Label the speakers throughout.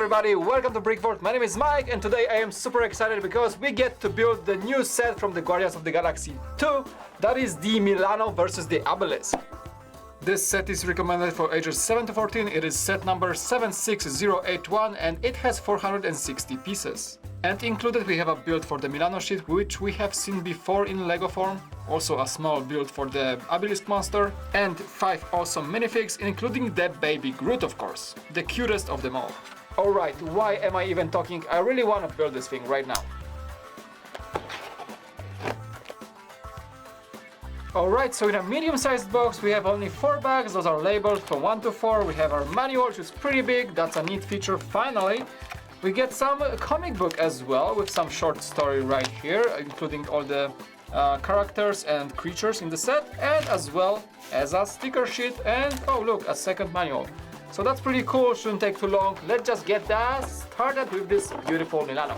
Speaker 1: everybody, welcome to BrickVault. My name is Mike and today I am super excited because we get to build the new set from the Guardians of the Galaxy 2. That is the Milano versus the Abilisk. This set is recommended for ages 7 to 14. It is set number 76081 and it has 460 pieces. And included we have a build for the Milano sheet, which we have seen before in Lego form. Also a small build for the Abilisk monster. And 5 awesome minifigs, including the baby Groot, of course. The cutest of them all. Alright, why am I even talking? I really want to build this thing right now. Alright, so in a medium-sized box we have only 4 bags. Those are labeled from 1 to 4. We have our manual, which is pretty big. That's a neat feature, finally. We get some comic book as well, with some short story right here, including all the characters and creatures in the set, and as well as a sticker sheet and, oh look, a second manual. So that's pretty cool, shouldn't take too long. Let's just get started with this beautiful Milano.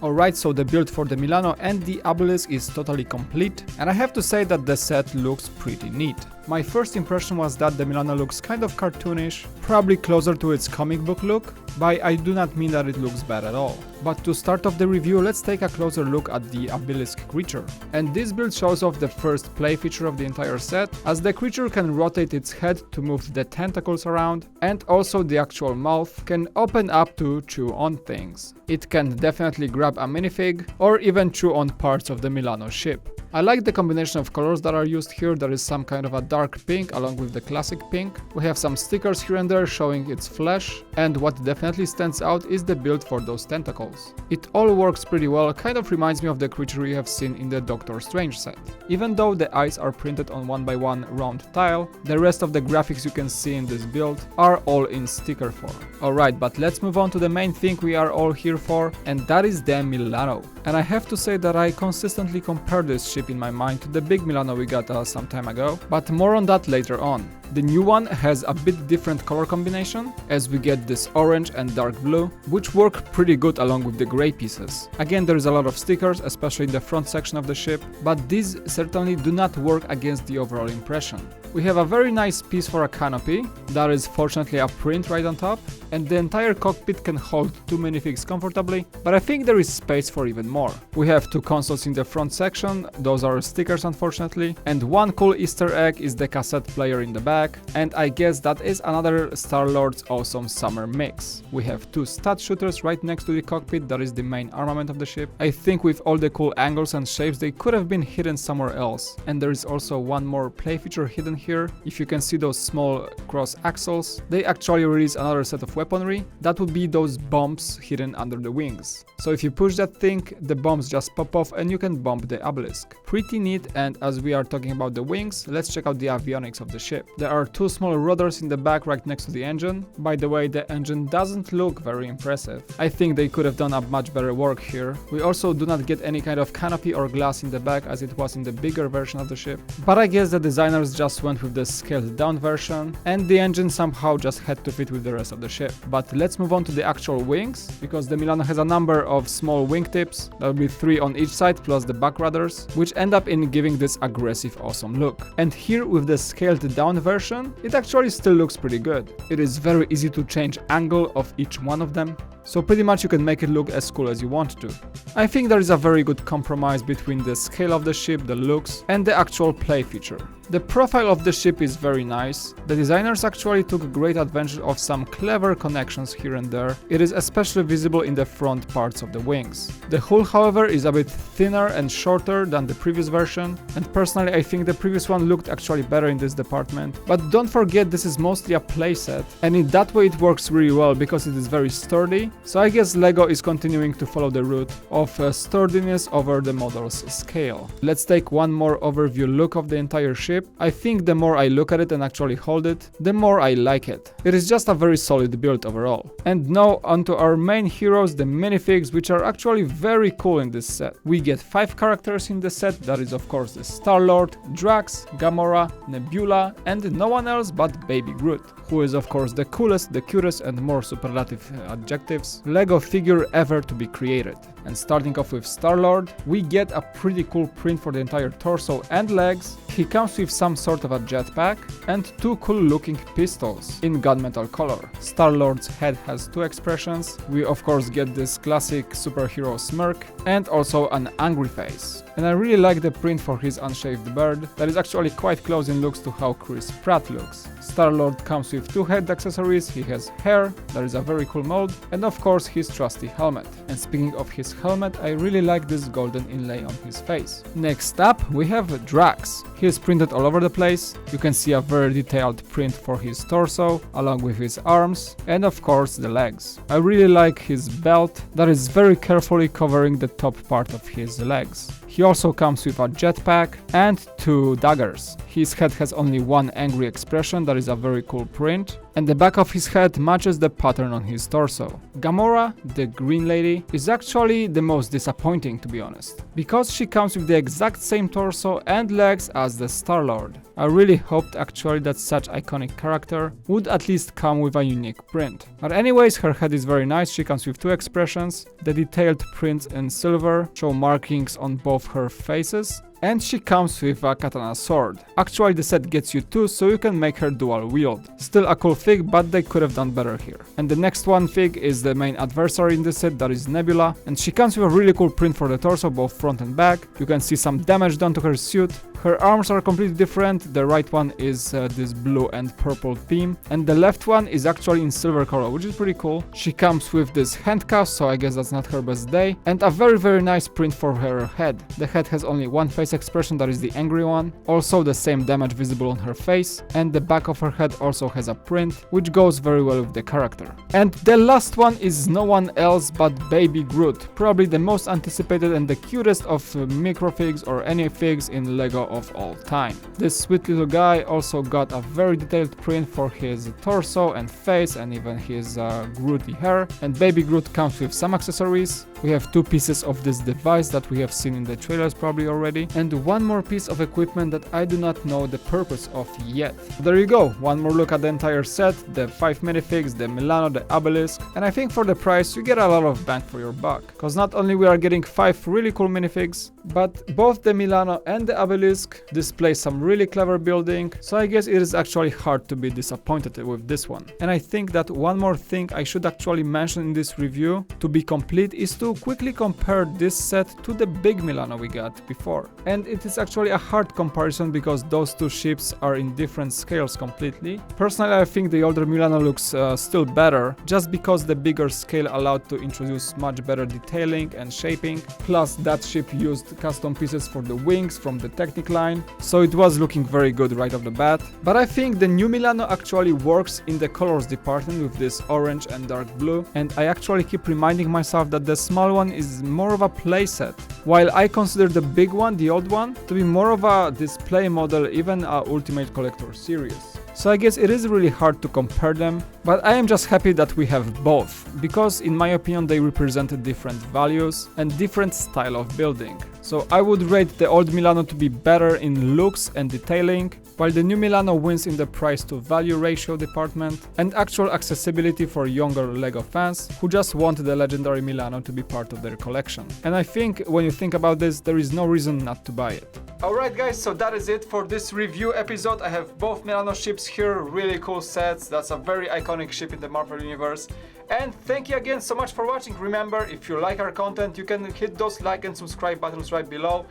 Speaker 1: Alright, so the build for the Milano and the Abilisk is totally complete, and I have to say that the set looks pretty neat. My first impression was that the Milano looks kind of cartoonish, probably closer to its comic book look, but I do not mean that it looks bad at all. But to start off the review, let's take a closer look at the Abilisk creature. And this build shows off the first play feature of the entire set, as the creature can rotate its head to move the tentacles around, and also the actual mouth can open up to chew on things. It can definitely grab a minifig, or even chew on parts of the Milano ship. I like the combination of colors that are used here. There is some kind of a dark pink along with the classic pink. We have some stickers here and there showing its flesh, and what definitely stands out is the build for those tentacles. It all works pretty well, kind of reminds me of the creature you have seen in the Doctor Strange set. Even though the eyes are printed on 1x1 round tile, the rest of the graphics you can see in this build are all in sticker form. Alright, but let's move on to the main thing we are all here for, and that is the Milano. And I have to say that I consistently compare this ship in my mind to the big Milano we got some time ago, but more on that later on. The new one has a bit different color combination, as we get this orange and dark blue, which work pretty good along with the grey pieces. Again, there is a lot of stickers, especially in the front section of the ship, but these certainly do not work against the overall impression. We have a very nice piece for a canopy, that is fortunately a print right on top, and the entire cockpit can hold 2 minifigs comfortably, but I think there is space for even more. We have 2 consoles in the front section, those are stickers unfortunately, and one cool Easter egg is the cassette player in the back, and I guess that is another Star-Lord's awesome summer mix. We have 2 stud shooters right next to the cockpit, that is the main armament of the ship. I think with all the cool angles and shapes they could have been hidden somewhere else, and there is also one more play feature hidden here. If you can see those small cross axles, they actually release another set of weaponry. That would be those bombs hidden under the wings. So if you push that thing, the bombs just pop off and you can bomb the Abilisk. Pretty neat, and as we are talking about the wings, let's check out the avionics of the ship. There are 2 small rudders in the back right next to the engine. By the way, the engine doesn't look very impressive. I think they could have done a much better work here. We also do not get any kind of canopy or glass in the back as it was in the bigger version of the ship. But I guess the designers just went with the scaled down version, and the engine somehow just had to fit with the rest of the ship. But let's move on to the actual wings, because the Milano has a number of small wingtips. There will be 3 on each side plus the back rudders, which end up in giving this aggressive awesome look. And here with the scaled down version, it actually still looks pretty good. It is very easy to change angle of each one of them. so pretty much you can make it look as cool as you want to. I think there is a very good compromise between the scale of the ship, the looks, and the actual play feature. The profile of the ship is very nice. The designers actually took great advantage of some clever connections here and there. It is especially visible in the front parts of the wings. The hull, however, is a bit thinner and shorter than the previous version, and personally I think the previous one looked actually better in this department. But don't forget, this is mostly a playset, and in that way it works really well because it is very sturdy, so I guess LEGO is continuing to follow the route of sturdiness over the model's scale. Let's take one more overview look of the entire ship. I think the more I look at it and actually hold it, the more I like it. It is just a very solid build overall. And now onto our main heroes, the minifigs, which are actually very cool in this set. We get 5 characters in the set, that is of course the Star-Lord, Drax, Gamora, Nebula, and no one else but Baby Groot, who is of course the coolest, the cutest and more superlative adjectives LEGO figure ever to be created. And starting off with Star-Lord, we get a pretty cool print for the entire torso and legs. He comes with some sort of a jetpack and 2 cool looking pistols in gunmetal color. Star-Lord's head has 2 expressions. We of course get this classic superhero smirk and also an angry face. And I really like the print for his unshaved beard, that is actually quite close in looks to how Chris Pratt looks. Star-Lord comes with 2 head accessories, he has hair, that is a very cool mold, and of course his trusty helmet. And speaking of his helmet, I really like this golden inlay on his face. Next up we have Drax. He is printed all over the place. You can see a very detailed print for his torso, along with his arms, and of course the legs. I really like his belt, that is very carefully covering the top part of his legs. He also comes with a jetpack and 2 daggers. His head has only 1 angry expression, that is a very cool print, and the back of his head matches the pattern on his torso. Gamora, the green lady, is actually the most disappointing, to be honest, because she comes with the exact same torso and legs as the Star-Lord. I really hoped actually that such iconic character would at least come with a unique print. But anyways, her head is very nice, she comes with 2 expressions. The detailed prints in silver show markings on both her faces, and she comes with a katana sword. Actually the set gets you 2, so you can make her dual wield. Still a cool fig, but they could have done better here. And the next one fig is the main adversary in this set, that is Nebula, and she comes with a really cool print for the torso, both front and back. You can see some damage done to her suit. Her arms are completely different. The right one is this blue and purple theme, and the left one is actually in silver color, which is pretty cool. She comes with this handcuff, so I guess that's not her best day, and a very nice print for her head. The head has only 1 face expression, that is the angry one. Also the same damage visible on her face, and the back of her head also has a print, which goes very well with the character. And the last one is no one else but Baby Groot, probably the most anticipated and the cutest of microfigs or any figs in LEGO of all time. This sweet little guy also got a very detailed print for his torso and face and even his Grooty hair, and Baby Groot comes with some accessories. We have 2 pieces of this device that we have seen in the trailers probably already, and 1 more piece of equipment that I do not know the purpose of yet. There you go, one more look at the entire set, the 5 minifigs, the Milano, the Abilisk, and I think for the price you get a lot of bang for your buck, because not only we are getting 5 really cool minifigs, but both the Milano and the Abilisk display some really clever building, so I guess it is actually hard to be disappointed with this one. And I think that one more thing I should actually mention in this review to be complete is to quickly compare this set to the big Milano we got before. And it is actually a hard comparison because those 2 ships are in different scales completely. Personally, I think the older Milano looks still better, just because the bigger scale allowed to introduce much better detailing and shaping, plus that ship used custom pieces for the wings from the Technic line, so it was looking very good right off the bat. But I think the new Milano actually works in the colors department with this orange and dark blue, and I actually keep reminding myself that the small one is more of a playset, while I consider the big one, the old one, to be more of a display model, even a Ultimate Collector series. So I guess it is really hard to compare them, but I am just happy that we have both, because in my opinion they represented different values and different style of building. So I would rate the old Milano to be better in looks and detailing, while the new Milano wins in the price to value ratio department and actual accessibility for younger LEGO fans who just want the legendary Milano to be part of their collection. And I think when you think about this, there is no reason not to buy it. Alright guys, so that is it for this review episode. I have both Milano ships ships here, really cool sets. That's a very iconic ship in the Marvel universe. And thank you again so much for watching. Remember, if you like our content, you can hit those like and subscribe buttons right below.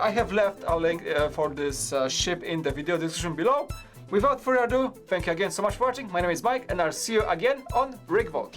Speaker 1: I have left a link for this ship in the video description below. Without further ado, thank you again so much for watching. My name is Mike, and I'll see you again on BrickVault.